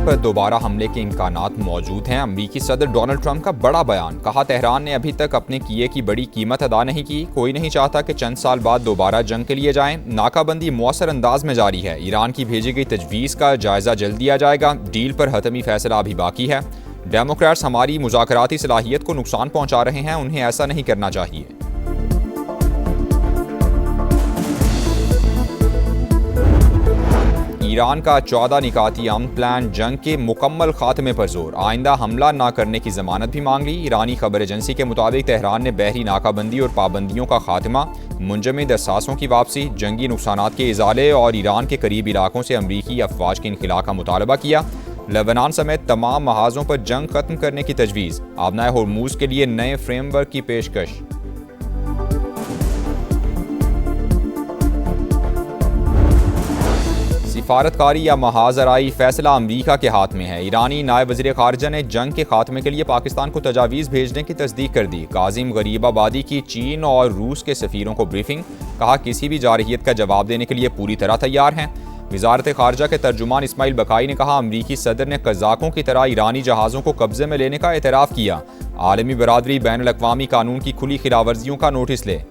पर दोबारा हमले के इम्कानात मौजूद हैं। अमेरिकी सदर डोनाल्ड ट्रंप का बड़ा बयान, कहा तेहरान ने अभी तक अपने किए की बड़ी कीमत अदा नहीं की। कोई नहीं चाहता कि चंद साल बाद दोबारा जंग के लिए जाएं। नाकाबंदी मौसर अंदाज में जारी है। ईरान की भेजी गई तजवीज़ का जायजा जल्द दिया जाएगा। डील पर हतमी फैसला अभी बाकी है। डेमोक्रेट्स हमारी मुज़ाकराती सलाहियत को नुकसान पहुंचा रहे हैं, उन्हें ऐसा नहीं करना चाहिए। ईरान का 14 निकाती अमन प्लान जंग के मुकम्मल खात्मे पर जोर, आइंदा हमला न करने की जमानत भी मांग ली। ईरानी खबर एजेंसी के मुताबिक तेहरान ने बहरी नाकाबंदी और पाबंदियों का खात्मा, मुंजमद असासों की वापसी, जंगी नुकसानात के इजाले और ईरान के करीब इलाकों से अमरीकी अफवाज के इनखिला का मुतालबा किया। लेबनान समेत तमाम महाजों पर जंग खत्म करने की तजवीज़, आबनाए होर्मुज के लिए नए फ्रेमवर्क की पेशकश। सिफारतकारी या महाजराई फैसला अमरीका के हाथ में है। ईरानी नायब वज़ीर ख़ारिजा ने जंग के खात्मे के लिए पाकिस्तान को तजावीज़ भेजने की तस्दीक कर दी। काजिम गरीबाबादी की चीन और रूस के सफ़ीरों को ब्रीफिंग, कहा किसी भी जारहियत का जवाब देने के लिए पूरी तरह तैयार हैं। वज़ारत ख़ारिजा के तर्जुमान इस्माइल बकाई ने कहा अमरीकी सदर ने कज़ाकों की तरह ईरानी जहाज़ों को कब्ज़े में लेने का एतराफ़ किया। आलमी बरादरी बैनुल अक़वामी कानून की खुली खिलाफवर्जियों का नोटिस ले।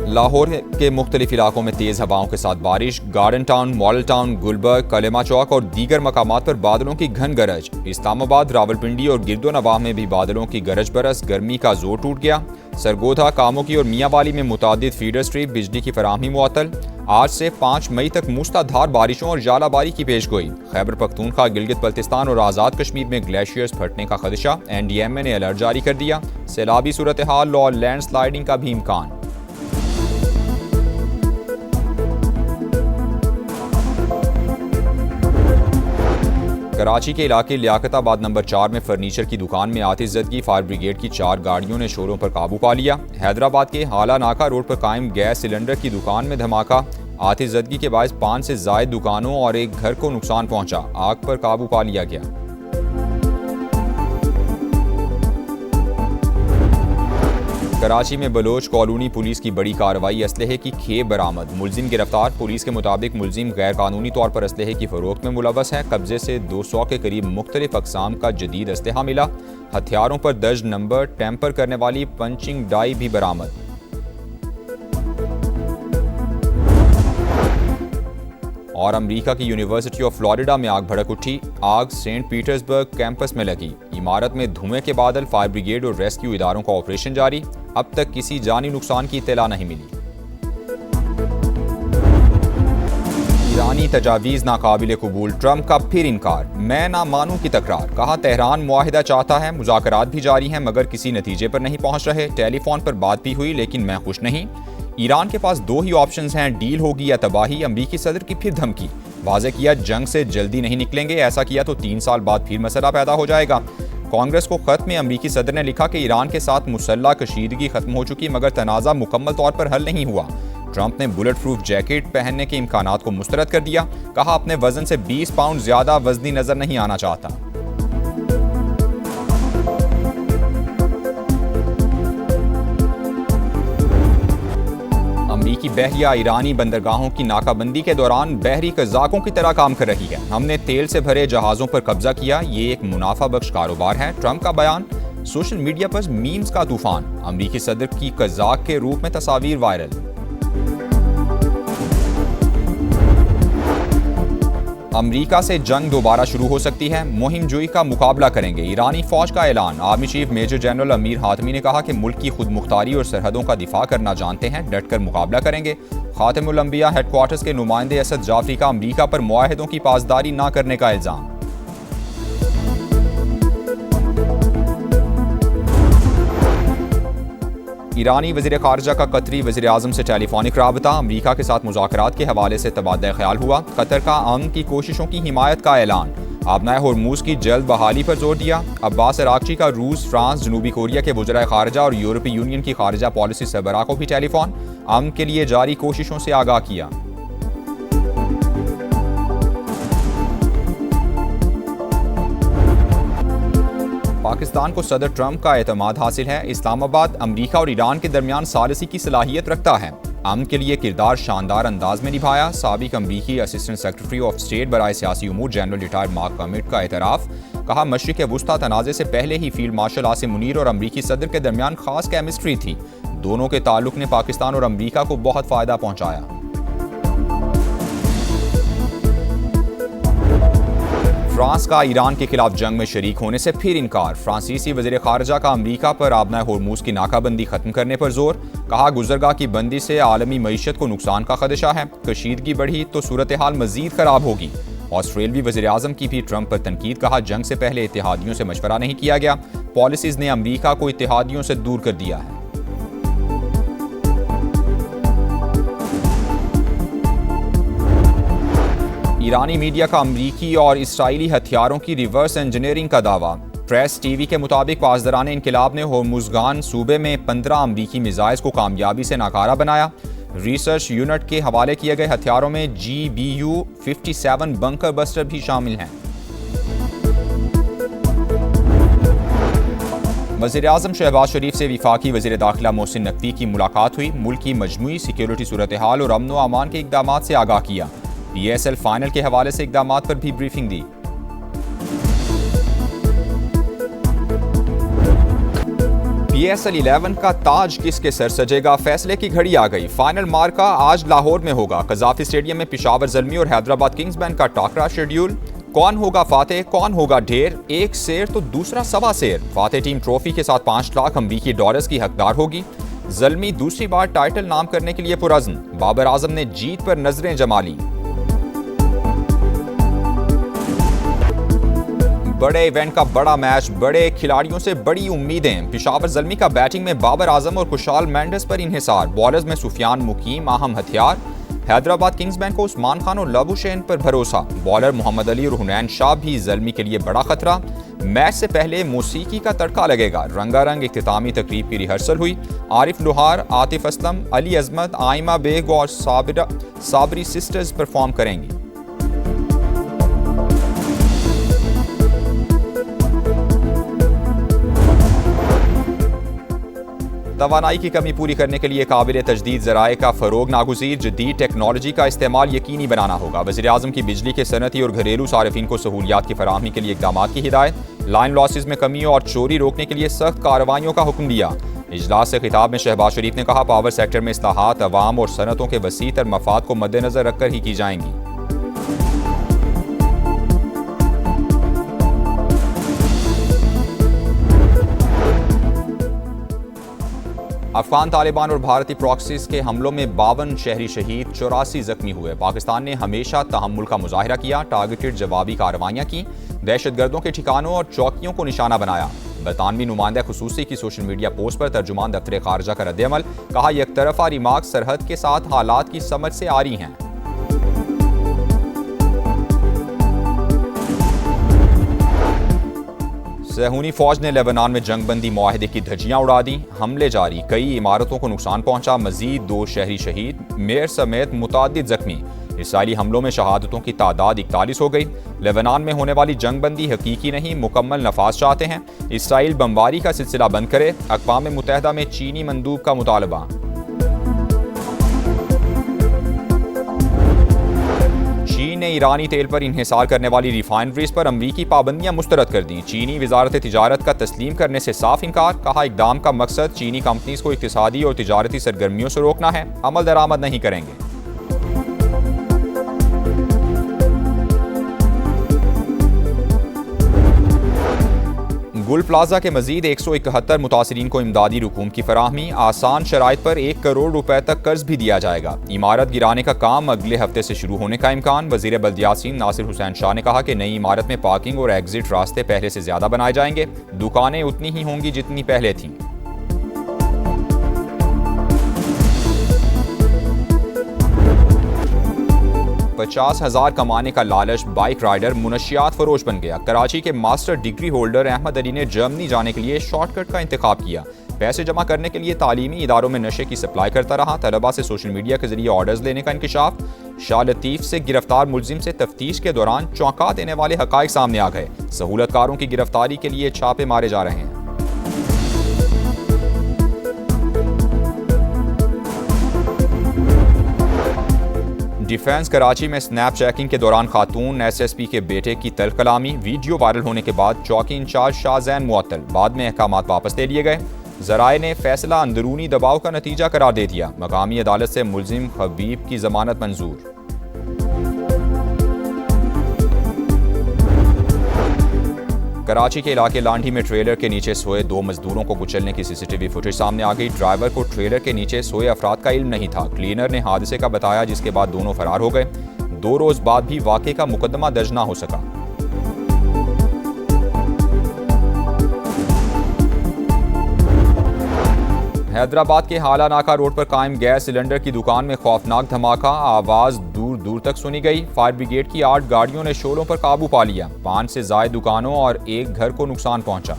लाहौर के मुख्तलिफ इलाकों में तेज़ हवाओं के साथ बारिश। Garden town, model town, Gulberg, Kalma Chowk और दीगर मकामात पर बादलों की घन गरज। इस्लामाबाद, रावलपिंडी और गिरदोनवाह में भी बादलों की गरज बरस, गर्मी का जोर टूट गया। सरगोधा, कामोकी और मियांवाली में मुतादिद फीडर स्ट्रीप, बिजली की फराहमी मुअत्तल। आज से 5 मई तक मूसलाधार बारिशों और जालाबारी की पेशगोई। खैबर पख्तूनख्वा, गिलगित बल्तिस्तान और आज़ाद कश्मीर में ग्लेशियर्स फटने का खदशा, NDMA ने अलर्ट जारी कर दिया। सैलाबी सूरत हाल और लैंड स्लाइडिंग का भी इम्कान। कराची के इलाके लियाकताबाद नंबर 4 में फर्नीचर की दुकान में आतिशज़दगी, फायर ब्रिगेड की 4 गाड़ियों ने शोरों पर काबू पा लिया। हैदराबाद के हाला नाका रोड पर कायम गैस सिलेंडर की दुकान में धमाका, आतिशज़दगी के बायस 5 से ज़ायद दुकानों और एक घर को नुकसान पहुंचा। आग पर काबू पा लिया गया। कराची में बलोच कॉलोनी पुलिस की बड़ी कार्रवाई, असलहे की खेप बरामद, मुलजिम गिरफ्तार। पुलिस के मुताबिक मुलजिम गैर कानूनी तौर पर असलहे की फरोख्त में मुलव्वस है। कब्जे से 200 के करीब मुख्तलिफ अक़साम का जदीद असलहा मिला। हथियारों पर दर्ज नंबर, टैंपर करने वाली पंचिंग डाई भी बरामद। और अमेरिका की यूनिवर्सिटी ऑफ फ्लोरिडा में आग भड़क उठी। आग सेंट पीटर्सबर्ग कैंपस में लगी। इमारत में धुएं के बादल, फायर ब्रिगेड और रेस्क्यू इदारों का ऑपरेशन जारी। अब तक किसी जानी नुकसान की इत्तला नहीं मिली। ईरानी तजावीज़ नाकाबिले कबूल, ट्रंप का फिर इनकार, मैं ना मानूं की तकरार। कहा तेहरान मुआहिदा चाहता है, मुज़ाकरात भी जारी हैं मगर किसी नतीजे पर नहीं पहुंच रहे। टेलीफोन पर बात भी हुई लेकिन मैं खुश नहीं। ईरान के पास 2 ही ऑप्शंस हैं, डील होगी या तबाही। अमरीकी सदर की फिर धमकी, वाज़े किया जंग से जल्दी नहीं निकलेंगे, ऐसा किया तो 3 साल बाद फिर मसला पैदा हो जाएगा। कांग्रेस को खत में अमरीकी सदर ने लिखा कि ईरान के साथ मुसल्लह कशीदगी खत्म हो चुकी मगर तनाज़ा मुकम्मल तौर पर हल नहीं हुआ। ट्रंप ने बुलेट प्रूफ जैकेट पहनने के इम्कानात को मुस्तरद कर दिया। कहा अपने वजन से 20 पाउंड ज्यादा वजनी नजर नहीं आना चाहता। अमरीकी बहरिया ईरानी बंदरगाहों की नाकाबंदी के दौरान बहरी कज़ाकों की तरह काम कर रही है। हमने तेल से भरे जहाज़ों पर कब्जा किया, ये एक मुनाफा बख्श कारोबार है। ट्रंप का बयान, सोशल मीडिया पर मीम्स का तूफान। अमरीकी सदर की कज़ाक के रूप में तस्वीर वायरल। अमरीका से जंग दोबारा शुरू हो सकती है, मुहिम जुई का मुकाबला करेंगे। ईरानी फौज का ऐलान। Army chief major general Amir Hatami ने कहा कि मुल्क की खुद मुख्तारी और सरहदों का दिफा करना जानते हैं, डटकर मुकाबला करेंगे। खातिमुल अंबिया हेडक्वार्टर्स के नुमाइंदे असद जाफरी का अमरीका पर मुआहिदों की पासदारी न करने का इल्जाम। ईरानी वज़ीर ख़ारिजा का कतरी वज़ीर आज़म से टेलीफोनिक राबता। अमरीका के साथ मुज़ाकरात के हवाले से तबादला ख्याल हुआ। कतर का अमन की कोशिशों की हिमायत का ऐलान। आबनाए होर्मुज की जल्द बहाली पर जोर दिया। अब्बास अरागची का रूस, फ्रांस, जनूबी कोरिया के वज़राए ख़ारिजा और यूरोपीय यूनियन की ख़ारिजा पॉलिसी सरबराह को भी टेलीफोन। अमन के लिए जारी कोशिशों से आगाह किया। पाकिस्तान को सदर ट्रंप का एतमाद हासिल है। इस्लामाबाद अमरीका और ईरान के दरमियान सालिसी की सलाहियत रखता है। अमन के लिए किरदार शानदार अंदाज में निभाया। साबिक अमरीकी असिस्टेंट सेक्रेटरी ऑफ स्टेट बराए सियासी उमूर जनरल रिटायर्ड मार्क कर्मिट का एतराफ़। कहा, मशरिक़ वुस्ता तनाज़े से पहले ही फील्ड मार्शल आसिम मुनीर और अमरीकी सदर के दरमियान खास केमिस्ट्री थी। दोनों के ताल्लुक ने पाकिस्तान और अमरीका को बहुत फ़ायदा पहुँचाया। फ्रांस का ईरान के खिलाफ जंग में शरीक होने से फिर इनकार। फ्रांसीसी वज़ीर ख़ारजा का अमरीका पर आबनाए होर्मुज़ की नाकाबंदी ख़त्म करने पर जोर। कहा, गुज़रगाह की बंदी से आलमी मईशत को नुकसान का खदशा है। कशीदगी बढ़ी तो सूरत हाल मज़ीद ख़राब होगी। ऑस्ट्रेलवी वज़ीर आज़म की भी ट्रंप पर तनकीद। कहा, जंग से पहले इत्तेहादियों से मशवरा नहीं किया गया। पॉलिसीज़ ने अमरीका को इत्तेहादियों से दूर कर दिया है। ईरानी मीडिया का अमरीकी और इसराइली हथियारों की रिवर्स इंजीनियरिंग का दावा। प्रेस टीवी के मुताबिक पासदारान इनकिलाब ने होर्मुज़गान सूबे में 15 अमरीकी मिसाइल्स को कामयाबी से नाकारा बनाया। रिसर्च यूनिट के हवाले किए गए हथियारों में GBU-57 बंकर बस्टर भी शामिल हैं। वज़ीर आज़म शहबाज शरीफ से वफाकी वज़ीर दाखिला मोहसिन नकवी की मुलाकात हुई। मुल्क की मजमूई सिक्योरिटी सूरत हाल और अमन व अमान के इक़दाम से आगाह किया। PSL फाइनल के हवाले से इक़दाम पर भी ब्रीफिंग दी। PSL 11 का ताज किसके सर सजेगा, फैसले की घड़ी आ गई। फाइनल मार्का आज लाहौर में होगा। कज़ाफ़ी स्टेडियम में पेशावर ज़ल्मी और हैदराबाद किंग्स बैंक का टाकरा शेड्यूल। कौन होगा फातेह, कौन होगा ढेर, एक शेर तो दूसरा सवा शेर। फातेह टीम ट्रॉफी के साथ 5 लाख अमरीकी डॉलर्स की हकदार होगी। ज़ल्मी दूसरी बार टाइटल नाम करने के लिए पुरज़्न। बाबर आजम ने जीत पर नजरें जमा ली। बड़े इवेंट का बड़ा मैच, बड़े खिलाड़ियों से बड़ी उम्मीदें। पेशावर ज़ल्मी का बैटिंग में बाबर आजम और खुशाल मेंडिस पर इन्हिसार। बॉलर्स में सुफियान मुकीम अहम हथियार। हैदराबाद किंग्स बैंक को उस्मान खान और लबु शेन पर भरोसा। बॉलर मोहम्मद अली और हुनैन शाह भी ज़ल्मी के लिए बड़ा खतरा। मैच से पहले मौसीकी का तड़का लगेगा। रंगारंग इख्तितामी तकरीब की रिहर्सल हुई। आरिफ लोहार, आतिफ असलम, अली अजमत, आइमा बेग और साबरी सिस्टर्स परफॉर्म करेंगी। तवानाई की कमी पूरी करने के लिए काबिल तजदीद ज़राए का फ़रोग नागुज़ीर। जदीद टेक्नोलॉजी का इस्तेमाल यकीनी बनाना होगा। वज़ीर आज़म की बिजली के सनती और घरेलू सार्फिन को सहूलियात की फराहमी के लिए इक़दाम की हिदायत। लाइन लॉसेस में कमी और चोरी रोकने के लिए सख्त कार्रवाइयों का हुक्म दिया। इजलास से खिताब में शहबाज शरीफ ने कहा, पावर सेक्टर में इस्लाहात अवाम और सनतों के वसी तर मफाद को मद्देनजर रखकर ही की जाएंगी। अफगान तालिबान और भारतीय प्रॉक्सीज के हमलों में 52 शहरी शहीद, 84 जख्मी हुए। पाकिस्तान ने हमेशा तहम्मुल का मुजाहिरा किया। टारगेटेड जवाबी कार्रवाइयाँ की। दहशतगर्दों के ठिकानों और चौकियों को निशाना बनाया। बरतानवी नुमाइंदा खुसूसी की सोशल मीडिया पोस्ट पर तर्जुमान दफ्तर खारजा का रद्द-ए-अमल। कहा, यकतरफा रिमार्क सरहद के साथ हालात की समझ से आ रही हैं। सहूनी फौज ने लेबनान में जंगबंदी मुआहदे की धज्जियां उड़ा दी। हमले जारी, कई इमारतों को नुकसान पहुंचा। मजीद 2 शहरी शहीद, मेयर समेत मुतादिद जख्मी। इसराइली हमलों में शहादतों की तादाद 41 हो गई। लेबनान में होने वाली जंगबंदी हकीकी नहीं, मुकम्मल नफाज चाहते हैं। इसराइल बमबारी का सिलसिला बंद करे। अक़वाम मुत्तहिदा में चीनी मंदूब का मुतालबा। चीन ने ईरानी तेल पर इन्हिसार करने वाली रिफाइनरीज पर अमरीकी पाबंदियां मुस्तरद कर दी। चीनी वजारत तिजारत का तस्लीम करने से साफ इनकार। कहा, इक़दाम का मकसद चीनी कंपनीज को इक़्तिसादी और तिजारती सरगर्मियों से रोकना है। अमल दरामद नहीं करेंगे। गुल प्लाजा के मजीद 171 मुतासरीन को इमदादी रकूम की फराहमी। आसान शराइत पर 1 करोड़ रुपए तक कर्ज भी दिया जाएगा। इमारत गिराने का काम अगले हफ्ते से शुरू होने का इम्कान। वजीर बल्दियात नासिर हुसैन शाह ने कहा कि नई इमारत में पार्किंग और एग्जिट रास्ते पहले से ज्यादा बनाए जाएंगे। दुकानें उतनी ही होंगी जितनी पहले थीं। $50,000 कमाने का लालच बाइक राइडर मुनशियात फरोश बन गया। कराची के master degree holder Ahmed Ali ने जर्मनी जाने के लिए शॉर्टकट का इंतखाब किया। पैसे जमा करने के लिए तालीमी इदारों में नशे की सप्लाई करता रहा। तलबा से सोशल मीडिया के जरिए ऑर्डर्स लेने का इंकशाफ। शाह लतीफ से गिरफ्तार मुलजिम से तफ्तीश के दौरान चौंका देने वाले हकाइक सामने आ गए। सहूलतकारों की गिरफ्तारी के लिए छापे मारे जा रहे हैं। डिफेंस कराची में स्नैप चेकिंग के दौरान खातून एसएसपी के बेटे की तल्ख कलामी। वीडियो वायरल होने के बाद चौकी इंचार्ज शाहजैन मुअत्तल, बाद में अहकामात वापस ले लिए गए। जराए ने फैसला अंदरूनी दबाव का नतीजा करार दे दिया। मकामी अदालत से मुलजिम हबीब की जमानत मंजूर। कराची के इलाके लांढी में ट्रेलर के नीचे सोए 2 मजदूरों को कुचलने की सीसीटीवी फुटेज सामने आ गई। ड्राइवर को ट्रेलर के नीचे सोए अफराद का इल्म नहीं था। क्लीनर ने हादसे का बताया, जिसके बाद दोनों फरार हो गए। 2 रोज बाद भी वाक़े का मुकदमा दर्ज ना हो सका। हैदराबाद के हाला नाका रोड पर कायम गैस सिलेंडर की दुकान में खौफनाक धमाका। आवाज दूर दूर तक सुनी गई। फायर ब्रिगेड की 8 गाड़ियों ने शोलों पर काबू पा लिया। 5 से ज्यादा दुकानों और एक घर को नुकसान पहुंचा।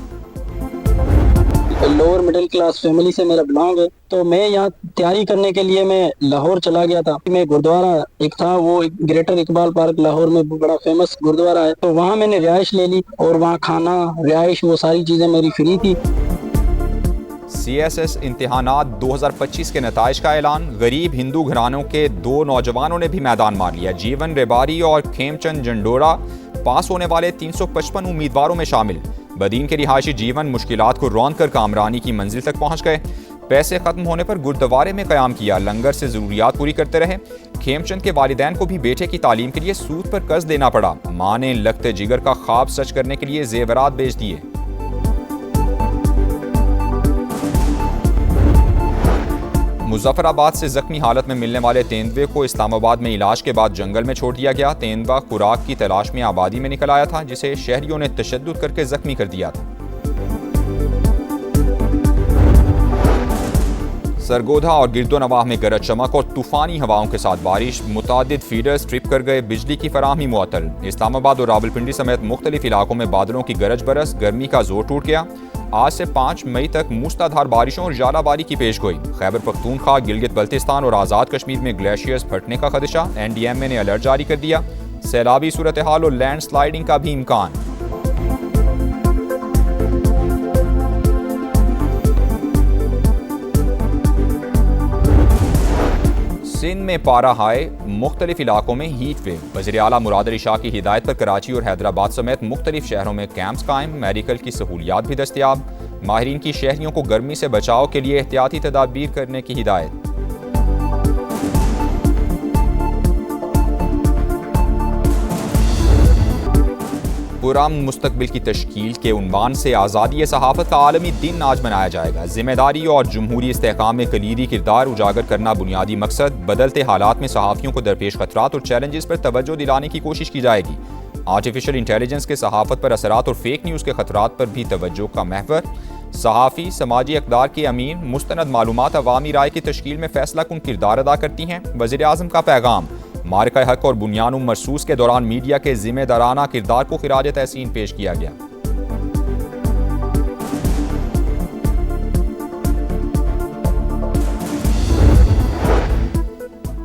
लोअर मिडिल क्लास फैमिली से मेरा बिलोंग है, तो मैं यहाँ तैयारी करने के लिए मैं लाहौर चला गया था। मैं गुरुद्वारा एक था, वो ग्रेटर इकबाल पार्क लाहौर में बड़ा फेमस गुरुद्वारा है, तो वहाँ मैंने रिहाइश ले ली और वहाँ खाना रिहाइश वो सारी चीजें मेरी फ्री थी। CSS इम्तिहानात 2025 के नताइज का ऐलान। गरीब हिंदू घरानों के 2 नौजवानों ने भी मैदान मार लिया। जीवन रेबारी और खेमचंद जंडोरा पास होने वाले 355 उम्मीदवारों में शामिल। बदीन के रिहायशी जीवन मुश्किलात को रौंद कर कामरानी की मंजिल तक पहुंच गए। पैसे खत्म होने पर गुरुद्वारे में क़याम किया। लंगर से ज़रूरियात पूरी करते रहे। खेमचंद के वालिदैन को भी बेटे की तालीम के लिए सूद पर कर्ज देना पड़ा। माँ ने लगते जिगर का ख्वाब सच करने के लिए जेवरात बेच दिए। मुजफ्फराबाद से जख्मी हालत में मिलने वाले तेंदुए को इस्लामाबाद में इलाज के बाद जंगल में छोड़ दिया गया। तेंदुआ खुराक की तलाश में आबादी में निकल आया था, जिसे शहरियों ने तशद्दुद करके जख्मी कर दिया था। सरगोधा और गिरदोनवाह में गरज चमक और तूफानी हवाओं के साथ बारिश। मुतादिद फीडर्स ट्रिप कर गए। बिजली की फराहमी मुअत्तल। इस्लामाबाद और रावलपिंडी समेत मुख्तलिफ इलाकों में बादलों की गरज बरस। गर्मी का जोर टूट गया। आज से 5 मई तक मूसलाधार बारिशों और जालाबारी की पेशगोई। खैबर पख्तूनख्वा, गिलगित बल्तिस्तान और आज़ाद कश्मीर में ग्लेशियर्स फटने का खदशा। NDMA ने अलर्ट जारी कर दिया। सैलाबी सूरत हाल और लैंड स्लाइडिंग का भी इम्कान। सिंध में पारा हाई, मुख्तलिफ इलाकों में हीट वेव। वज़ीर आला मुराद अली शाह की हिदायत पर कराची और हैदराबाद समेत मुख्तलिफ शहरों में कैंप्स कायम। मेडिकल की सहूलियात भी दस्तियाब। माहिरीन की शहरियों को गर्मी से बचाव के लिए एहतियाती तदाबीर करने की हिदायत। पुरअमन मुस्तकबिल की तश्कील के उन्वान से आज़ादी सहाफ़त का आलमी दिन आज मनाया जाएगा। जिम्मेदारी और जमहूरी इस्तेहकाम में कलीदी किरदार उजागर करना बुनियादी मकसद। बदलते हालात में सहाफ़ियों को दरपेश खतरात और चैलेंजेस पर तवज्जो दिलाने की कोशिश की जाएगी। आर्टिफिशियल इंटेलिजेंस के सहाफ़त पर असरात और फेक न्यूज़ के खतरात पर भी तवज्जो का महवर। सहाफ़ी समाजी अक़दार के अमीन। मुस्तनद मालूमात अवामी राय की तश्कील में फैसला कुन किरदार अदा करती हैं। वज़ीर आज़म का पैगाम। मारका हक और बुनियानुम मरसूस के दौरान मीडिया के जिम्मेदाराना किरदार को खिराज तहसीन पेश किया गया।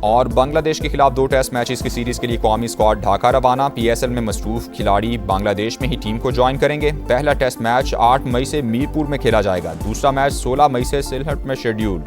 और बांग्लादेश के खिलाफ 2 टेस्ट मैचेस की सीरीज के लिए कौमी स्क्वाड ढाका रवाना। PSL में मसरूफ खिलाड़ी बांग्लादेश में ही टीम को ज्वाइन करेंगे। पहला टेस्ट मैच 8 मई से मीरपुर में खेला जाएगा। दूसरा मैच 16 मई से सिलहट में शेड्यूल।